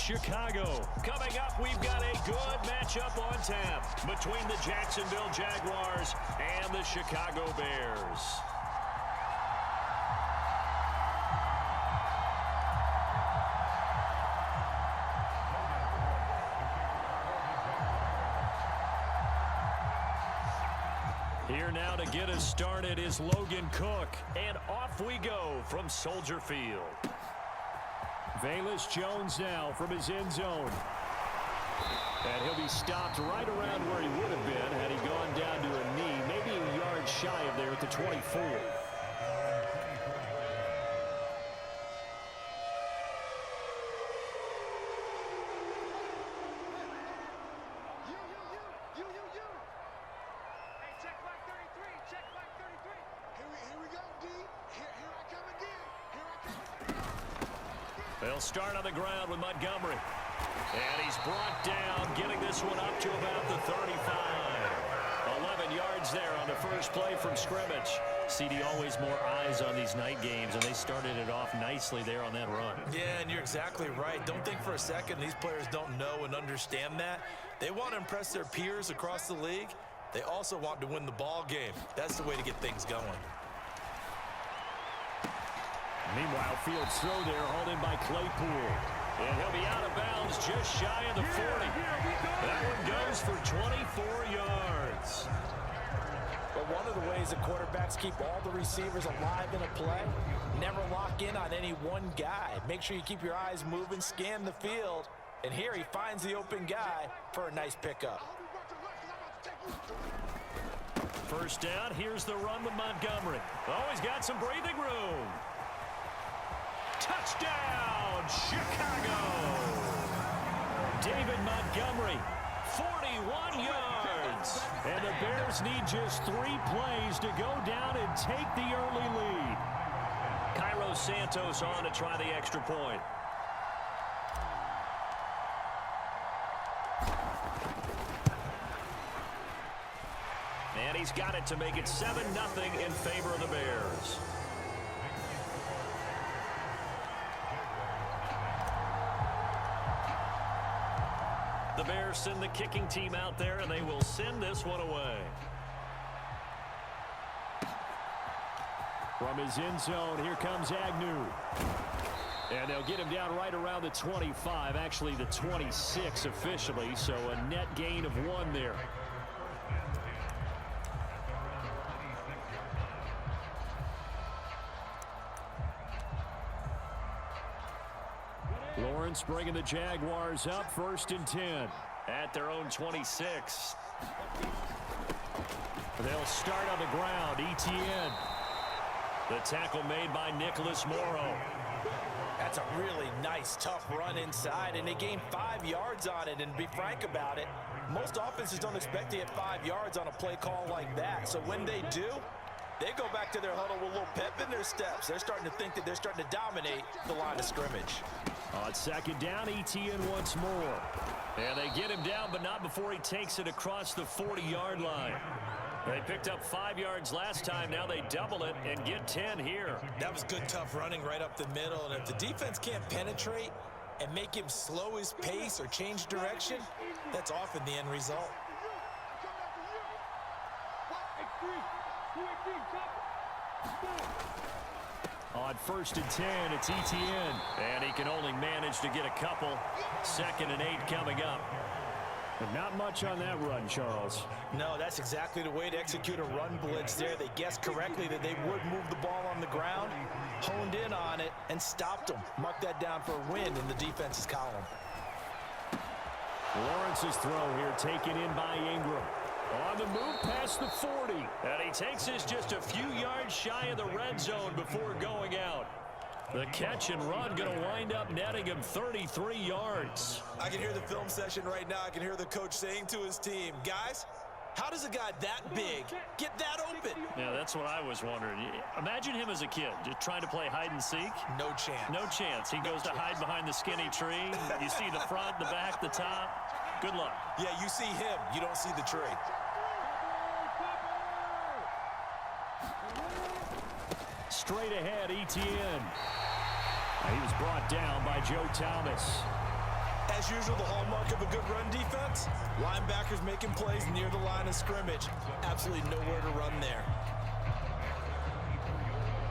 Chicago. Coming up, we've got a good matchup on tap between the Jacksonville Jaguars and the Chicago Bears. Here now to get us started is Logan Cook. And off we go from Soldier Field. Velus Jones now from his end zone. And he'll be stopped right around where he would have been had he gone down to a knee, maybe a yard shy of there at the 24. They'll start on the ground with Montgomery. And he's brought down, getting this one up to about the 35. 11 yards there on the first play from scrimmage. CD, always more eyes on these night games, and they started it off nicely there on that run. Yeah, and you're exactly right. Don't think for a second these players don't know and understand that. They want to impress their peers across the league. They also want to win the ball game. That's the way to get things going. Meanwhile, Fields throw there, hauled in by Claypool. And he'll be out of bounds just shy of the 40. That one goes for 24 yards. But one of the ways that quarterbacks keep all the receivers alive in a play, never lock in on any one guy. Make sure you keep your eyes moving, scan the field. And here he finds the open guy for a nice pickup. First down, here's the run with Montgomery. Oh, he's got some breathing room. Touchdown, Chicago! David Montgomery, 41 yards. And the Bears need just 3 plays to go down and take the early lead. Cairo Santos on to try the extra point. And he's got it to make it 7-0 in favor of the Bears. The Bears send the kicking team out there, and they will send this one away. From his end zone, here comes Agnew. And they'll get him down right around the 25, actually the 26 officially, so a net gain of 1 there. Lawrence bringing the Jaguars up, 1st and 10 at their own 26. They'll start on the ground. Etienne. The tackle made by Nicholas Morrow. That's a really nice, tough run inside, and they gained 5 yards on it. And to be frank about it, most offenses don't expect to get 5 yards on a play call like that. So when they do, they go back to their huddle with a little pep in their steps. They're starting to think that they're starting to dominate the line of scrimmage. On 2nd down, Etienne once more. And they get him down, but not before he takes it across the 40-yard line. They picked up 5 yards last time. Now they double it and get 10 here. That was good, tough running right up the middle. And if the defense can't penetrate and make him slow his pace or change direction, that's often the end result. On 1st and 10, it's Etienne. And he can only manage to get a couple. 2nd and 8 coming up. But not much on that run, Charles. No, that's exactly the way to execute a run blitz there. They guessed correctly that they would move the ball on the ground, honed in on it, and stopped them. Mark that down for a win in the defense's column. Lawrence's throw here taken in by Ingram. On the move past the 40. And he takes this just a few yards shy of the red zone before going out. The catch and run going to wind up netting him 33 yards. I can hear the film session right now. I can hear the coach saying to his team, guys, how does a guy that big get that open? Yeah, that's what I was wondering. Imagine him as a kid, just trying to play hide and seek. No chance. No chance. He goes to hide behind the skinny tree. You see the front, the back, the top. Good luck. Yeah, you see him. You don't see the tree. Straight ahead, Etienne. He was brought down by Joe Thomas. as usual, the hallmark of a good run defense? Linebackers making plays near the line of scrimmage. Absolutely nowhere to run there.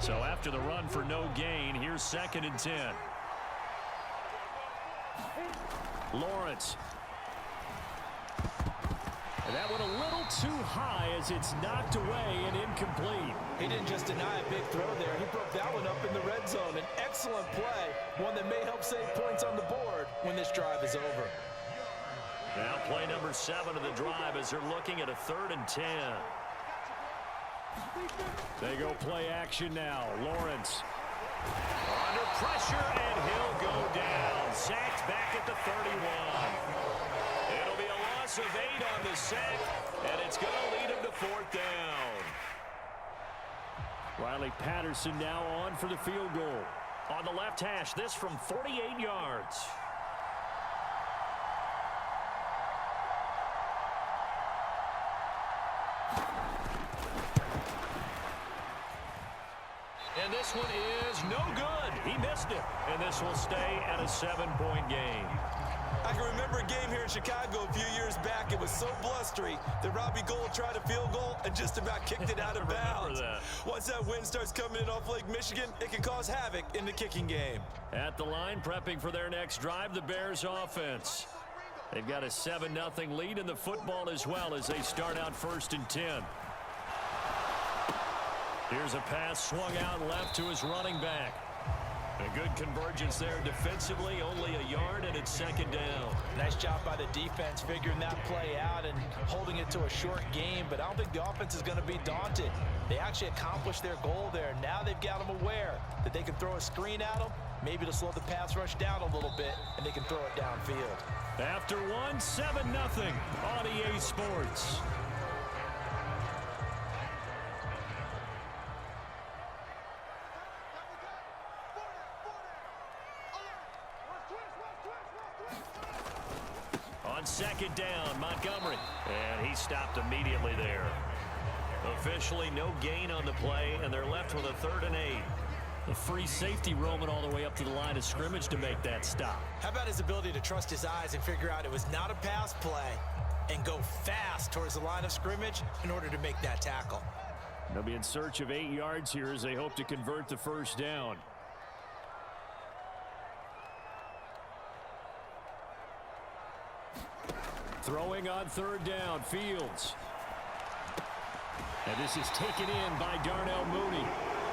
So after the run for no gain, here's 2nd and 10. Lawrence. And that one a little too high as it's knocked away and incomplete. He didn't just deny a big throw there. He broke that one up in the red zone. An excellent play, one that may help save points on the board when this drive is over. Now play number 7 of the drive as they're looking at a 3rd and 10. They go play action now. Lawrence under pressure, and he'll go down. Sacked back at the 31. It'll be a loss of 8 on the sack, and it's going to lead him to 4th down. Riley Patterson now on for the field goal. On the left hash, this from 48 yards. And this one is no good. He missed it. And this will stay at a 7-point game. I can remember a game here in Chicago a few years back. It was so blustery that Robbie Gould tried a field goal and just about kicked it out of bounds. Once that wind starts coming in off Lake Michigan, it can cause havoc in the kicking game. At the line, prepping for their next drive, the Bears offense. They've got a 7-0 lead in the football as well as they start out 1st and 10. Here's a pass swung out left to his running back. A good convergence there defensively, only a yard, and it's 2nd down. Nice job by the defense figuring that play out and holding it to a short game, but I don't think the offense is going to be daunted. They actually accomplished their goal there. Now they've got them aware that they can throw a screen at them, maybe to slow the pass rush down a little bit, and they can throw it downfield. After one, 7-0 on EA Sports. On 2nd down, Montgomery. And he stopped immediately there. Officially no gain on the play, and they're left with a 3rd and 8. A free safety roaming all the way up to the line of scrimmage to make that stop. How about his ability to trust his eyes and figure out it was not a pass play and go fast towards the line of scrimmage in order to make that tackle? They'll be in search of 8 yards here as they hope to convert the 1st down. Throwing on 3rd down, Fields. And this is taken in by Darnell Mooney.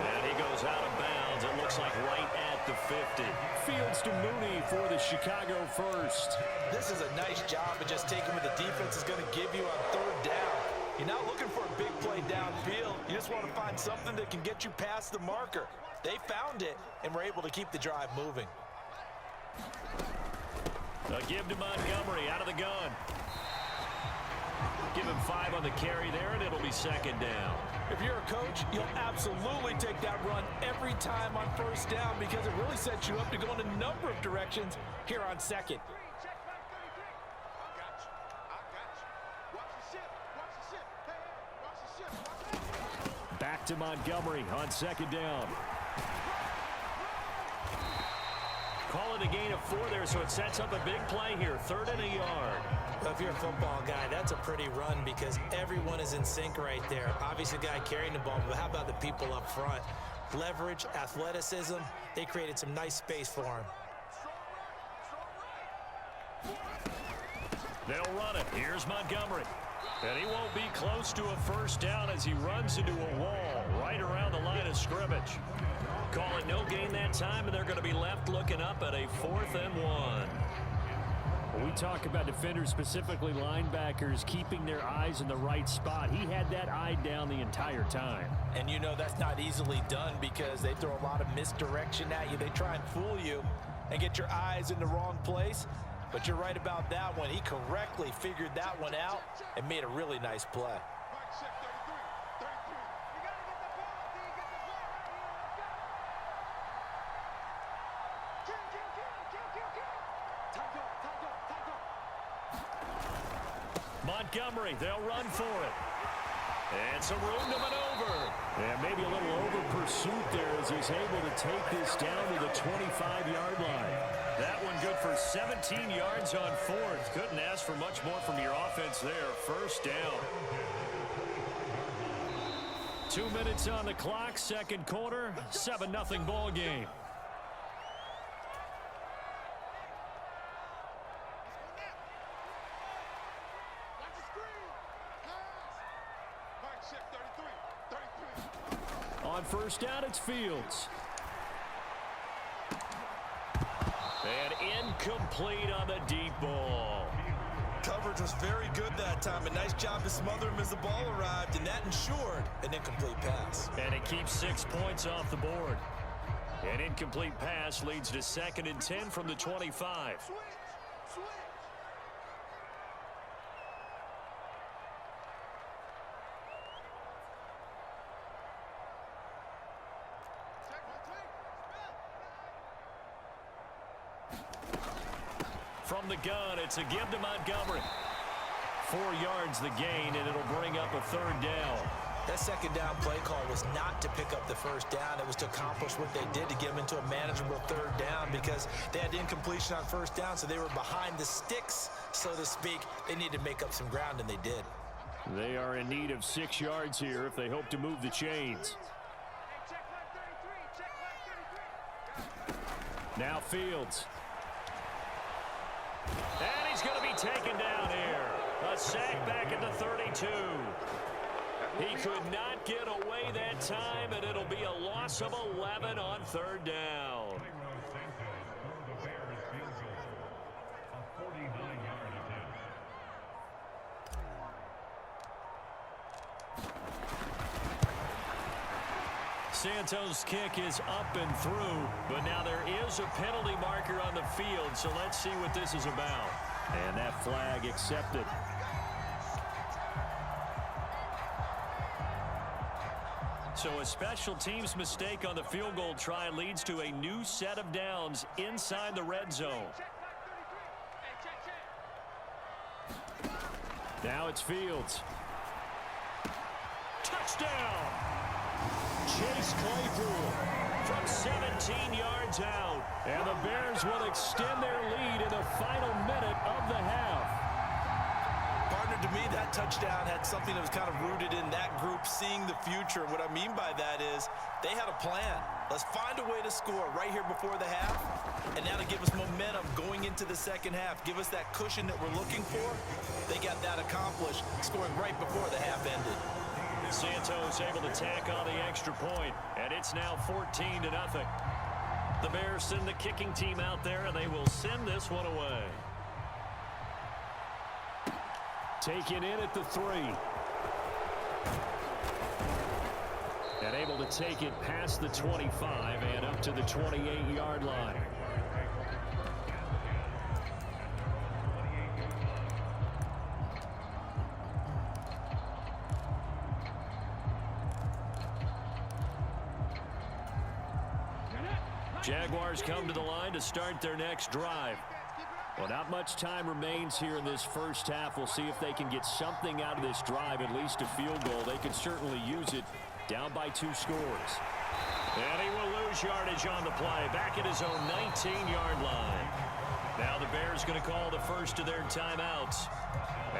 And he goes out of bounds. It looks like right at the 50. Fields to Mooney for the Chicago 1st. This is a nice job of just taking what the defense is going to give you on 3rd down. You're not looking for a big play downfield. You just want to find something that can get you past the marker. They found it and were able to keep the drive moving. A give to Montgomery out of the gun. Give him 5 on the carry there, and it'll be 2nd down. If you're a coach, you'll absolutely take that run every time on 1st down because it really sets you up to go in a number of directions here on 2nd. Back to Montgomery on 2nd down. Call it a gain of 4 there, so it sets up a big play here. 3rd and a yard. Well, if you're a football guy, that's a pretty run because everyone is in sync right there. Obviously, the guy carrying the ball, but how about the people up front? Leverage, athleticism, they created some nice space for him. They'll run it. Here's Montgomery. And he won't be close to a 1st down as he runs into a wall right around the line of scrimmage. Call it no gain that time, and they're going to be left looking up at a 4th and 1. When we talk about defenders, specifically linebackers, keeping their eyes in the right spot, he had that eye down the entire time. And you know that's not easily done because they throw a lot of misdirection at you. They try and fool you and get your eyes in the wrong place. But you're right about that one. He correctly figured that one out and made a really nice play. Montgomery, they'll run for it. And some room to maneuver. And maybe a little over pursuit there as he's able to take this down to the 25-yard line. That one good for 17 yards on fourth. Couldn't ask for much more from your offense there. First down. 2 minutes on the clock, second quarter, 7-0 ball game. On first down, it's Fields. And incomplete on the deep ball. Coverage was very good that time. A nice job to smother him as the ball arrived, and that ensured an incomplete pass. And it keeps 6 points off the board. An incomplete pass leads to 2nd and 10 from the 25. From the gun, it's a give to Montgomery. 4 yards the gain, and it'll bring up a third down. That second down play call was not to pick up the first down. It was to accomplish what they did to get them into a manageable third down because they had incompletion on first down, so they were behind the sticks, so to speak. They needed to make up some ground, and they did. They are in need of 6 yards here if they hope to move the chains. Now Fields. And he's going to be taken down here. A sack back at the 32. He could not get away that time, and it'll be a loss of 11 on third down. Santos' kick is up and through, but now there is a penalty marker on the field, so let's see what this is about. And that flag accepted. So a special teams mistake on the field goal try leads to a new set of downs inside the red zone. Now it's Fields. Touchdown! Chase Claypool from 17 yards out. And the Bears will extend their lead in the final minute of the half. Partner, to me, that touchdown had something that was kind of rooted in that group seeing the future. What I mean by that is they had a plan. Let's find a way to score right here before the half. And now to give us momentum going into the second half. Give us that cushion that we're looking for. They got that accomplished, scoring right before the half ended. Santos able to tack on the extra point, and it's now 14-0. The Bears send the kicking team out there, and they will send this one away. Taken in at the 3. And able to take it past the 25 and up to the 28-yard line. Jaguars come to the line to start their next drive. Well, not much time remains here in this first half. We'll see if they can get something out of this drive, at least a field goal. They could certainly use it down by 2 scores. And he will lose yardage on the play, back at his own 19-yard line. Now the Bears going to call the first of their timeouts,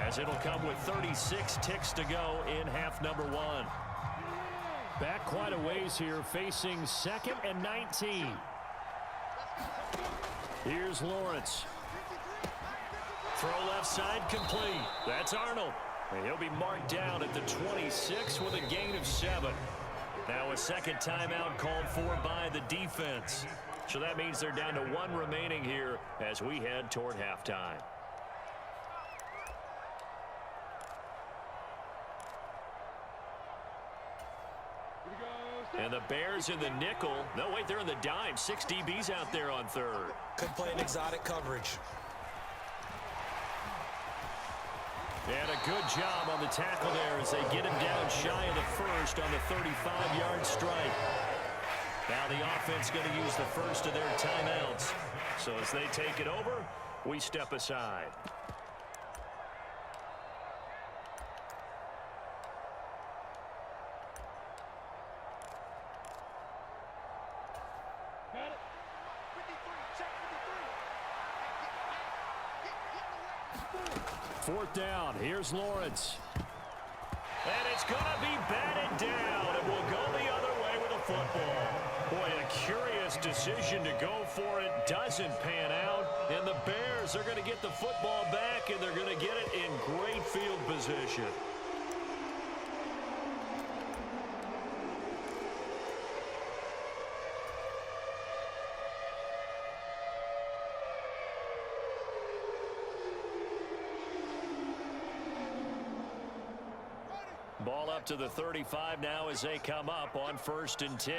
as it'll come with 36 ticks to go in half number 1. Back quite a ways here, facing 2nd and 19. Here's Lawrence. Throw left side complete. That's Arnold. And he'll be marked down at the 26 with a gain of 7. Now a second timeout called for by the defense. So that means they're down to 1 remaining here as we head toward halftime. And the Bears in the nickel. No, wait, they're in the dime. 6 DBs out there on third. Could play an exotic coverage. And a good job on the tackle there as they get him down shy of the first on the 35-yard strike. Now the offense going to use the first of their timeouts. So as they take it over, we step aside. Fourth down. Here's Lawrence. And it's going to be batted down. It will go the other way with the football. Boy, a curious decision to go for it. Doesn't pan out. And the Bears are going to get the football back, and they're going to get it in great field position. Ball up to the 35 now as they come up on 1st and 10.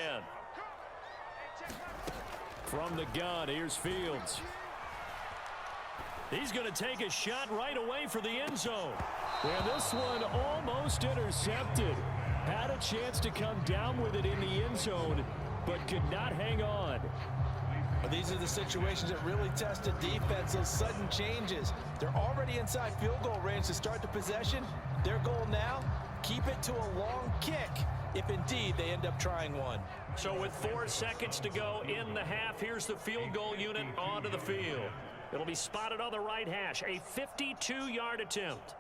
From the gun, here's Fields. He's going to take a shot right away for the end zone. And this one almost intercepted. Had a chance to come down with it in the end zone, but could not hang on. These are the situations that really test a defense, those sudden changes. They're already inside field goal range to start the possession. Their goal now, keep it to a long kick, if indeed they end up trying one. So with 4 seconds to go in the half, here's the field goal unit onto the field. It'll be spotted on the right hash, a 52-yard attempt.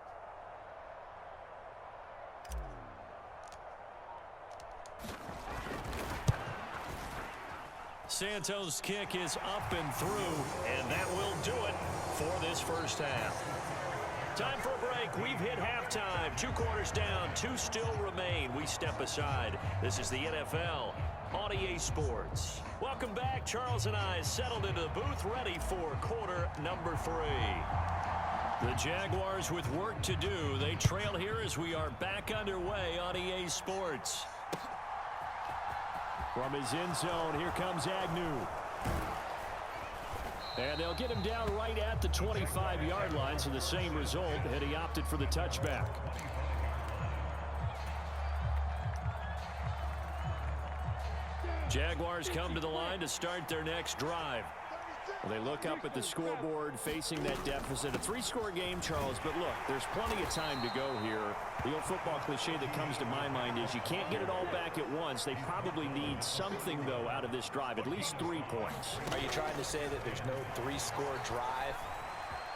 Santos' kick is up and through, and that will do it for this first half. Time for a break. We've hit halftime. 2 quarters down, 2 still remain. We step aside. This is the NFL on EA Sports. Welcome back. Charles and I settled into the booth, ready for quarter number 3. The Jaguars with work to do. They trail here as we are back underway on EA Sports. From his end zone, here comes Agnew. And they'll get him down right at the 25-yard line, so the same result, and he opted for the touchback. Jaguars come to the line to start their next drive. Well, they look up at the scoreboard facing that deficit. A 3-score game, Charles, but look, there's plenty of time to go here. The old football cliche that comes to my mind is you can't get it all back at once. They probably need something, though, out of this drive, at least 3 points. Are you trying to say that there's no 3-score drive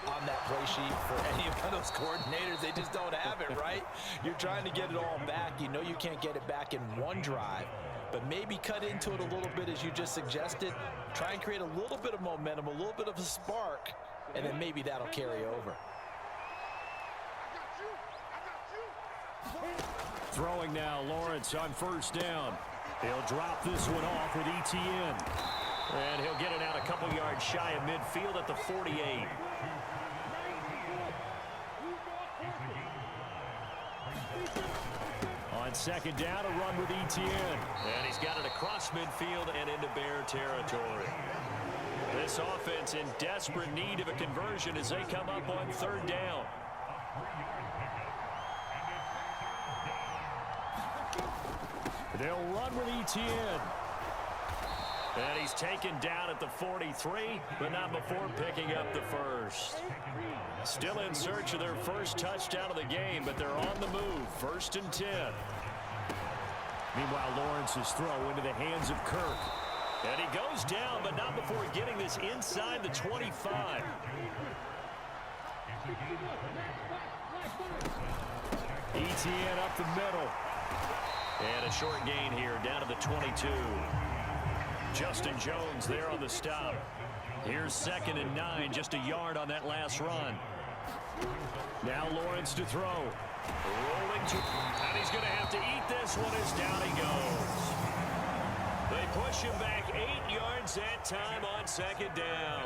on that play sheet for any of those coordinators? They just don't have it, right? You're trying to get it all back. You know you can't get it back in one drive. But maybe cut into it a little bit as you just suggested. Try and create a little bit of momentum, a little bit of a spark, and then maybe that'll carry over. Throwing now, Lawrence on 1st down. He'll drop this one off with ETN. And he'll get it out a couple yards shy of midfield at the 48. On 2nd down, a run with ETN. And he's got it across midfield and into Bear territory. This offense in desperate need of a conversion as they come up on 3rd down. They'll run with ETN. And he's taken down at the 43, but not before picking up the first. Still in search of their first touchdown of the game, but they're on the move. 1st and 10. Meanwhile, Lawrence's throw into the hands of Kirk. And he goes down, but not before getting this inside the 25. ETN up the middle. And a short gain here down to the 22. Justin Jones there on the stop. Here's 2nd and 9, just a yard on that last run. Now Lawrence to throw. Rolling to, and he's going to have to eat this one as down he goes. They push him back 8 yards that time on 2nd down.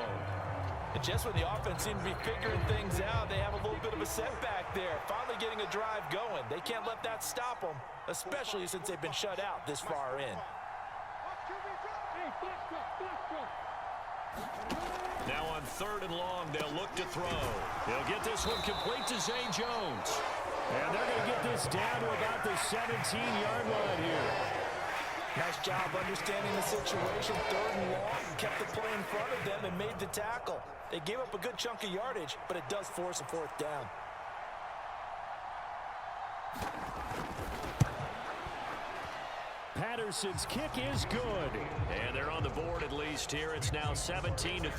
And just when the offense seemed to be figuring things out, they have a little bit of a setback there. Finally getting a drive going. They can't let that stop them, especially since they've been shut out this far in. Now on 3rd and long, they'll look to throw. They'll get this one complete to Zay Jones. And they're going to get this down to about the 17-yard line here. Nice job understanding the situation. 3rd and long, kept the play in front of them and made the tackle. They gave up a good chunk of yardage, but it does force a 4th down. Patterson's kick is good. And they're on the board at least here. It's now 17-3.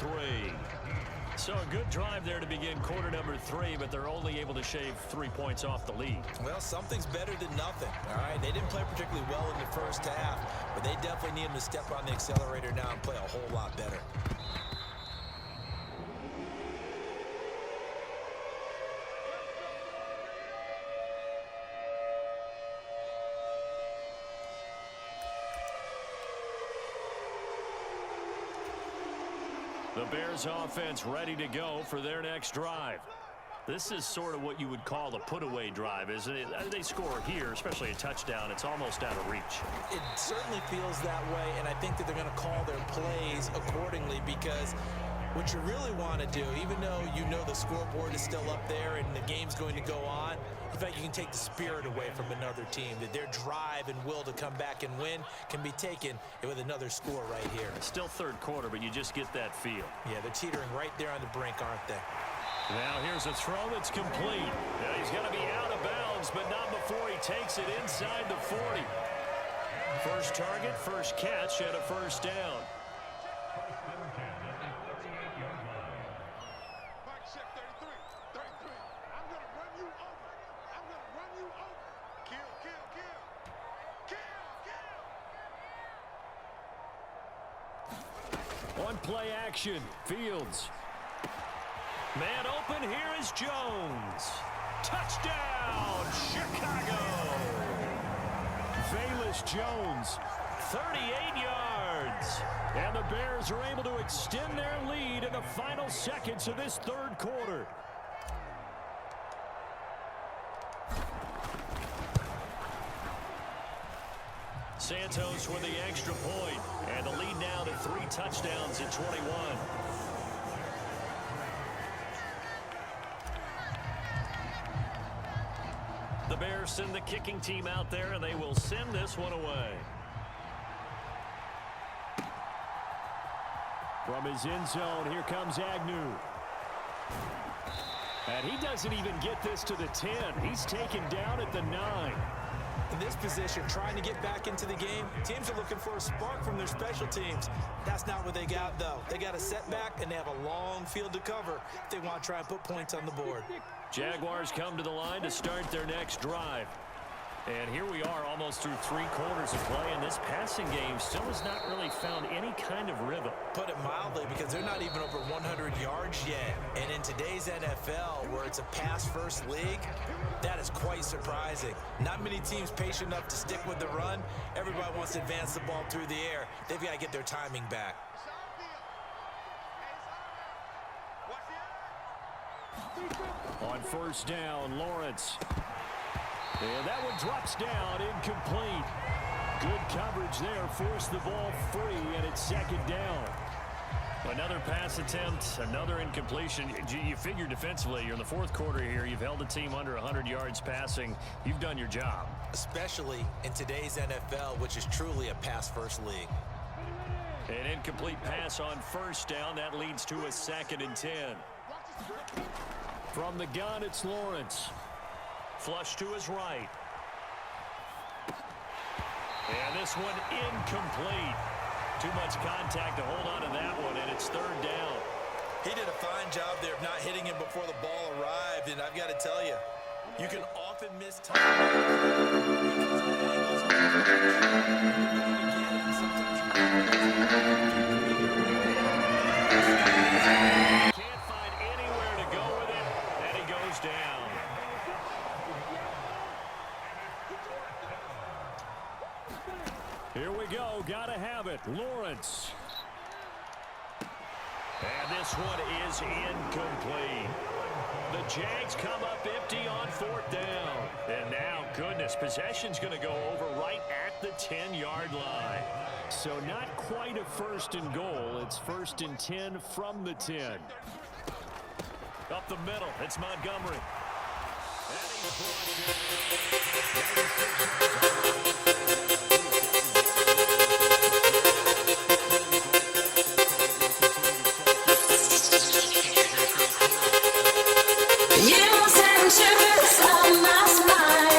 So a good drive there to begin quarter number 3, but they're only able to shave 3 points off the lead. Well, something's better than nothing, all right? They didn't play particularly well in the first half, but they definitely need them to step on the accelerator now and play a whole lot better. The Bears offense ready to go for their next drive. This is sort of what you would call a put-away drive, isn't it? They score here, especially a touchdown. It's almost out of reach. It certainly feels that way, and I think that they're going to call their plays accordingly because what you really want to do, even though you know the scoreboard is still up there and the game's going to go on, in fact, you can take the spirit away from another team, that their drive and will to come back and win can be taken with another score right here. Still third quarter, but you just get that feel. Yeah, they're teetering right there on the brink, aren't they? Now here's a throw that's complete. Now he's going to be out of bounds, but not before he takes it inside the 40. First target, first catch, and a first down. On play action, Fields. Man open, here is Jones. Touchdown, Chicago! Velus Jones, 38 yards. And the Bears are able to extend their lead in the final seconds of this third quarter. Santos with the extra point, and the lead now to 3 touchdowns at 21. The Bears send the kicking team out there, and they will send this one away. From his end zone, here comes Agnew. And he doesn't even get this to the 10. He's taken down at the 9. In this position, trying to get back into the game, teams are looking for a spark from their special teams. That's not what they got, though. They got a setback, and they have a long field to cover if they want to try and put points on the board. Jaguars come to the line to start their next drive. And here we are almost through 3 quarters of play, and this passing game still has not really found any kind of rhythm. Put it mildly, because they're not even over 100 yards yet. And in today's NFL, where it's a pass-first league, that is quite surprising. Not many teams patient enough to stick with the run. Everybody wants to advance the ball through the air. They've got to get their timing back. On first down, Lawrence. And that one drops down, incomplete. Good coverage there, forced the ball free, and it's second down. Another pass attempt, another incompletion. You figure defensively, you're in the fourth quarter here. You've held the team under 100 yards passing. You've done your job. Especially in today's NFL, which is truly a pass-first league. An incomplete pass on first down. That leads to a 2nd and 10. From the gun, it's Lawrence. Flush to his right. And this one incomplete. Too much contact to hold on to that one, and it's third down. He did a fine job there of not hitting him before the ball arrived, and I've got to tell you, you can often miss time. Can't find anywhere to go with it, and he goes down. Here we go, gotta have it. Lawrence. And this one is incomplete. The Jags come up empty on 4th down. And now, goodness, possession's going to go over right at the 10-yard line. So not quite a 1st and goal. It's 1st and 10 from the 10. Up the middle, it's Montgomery. You sent your on my smile.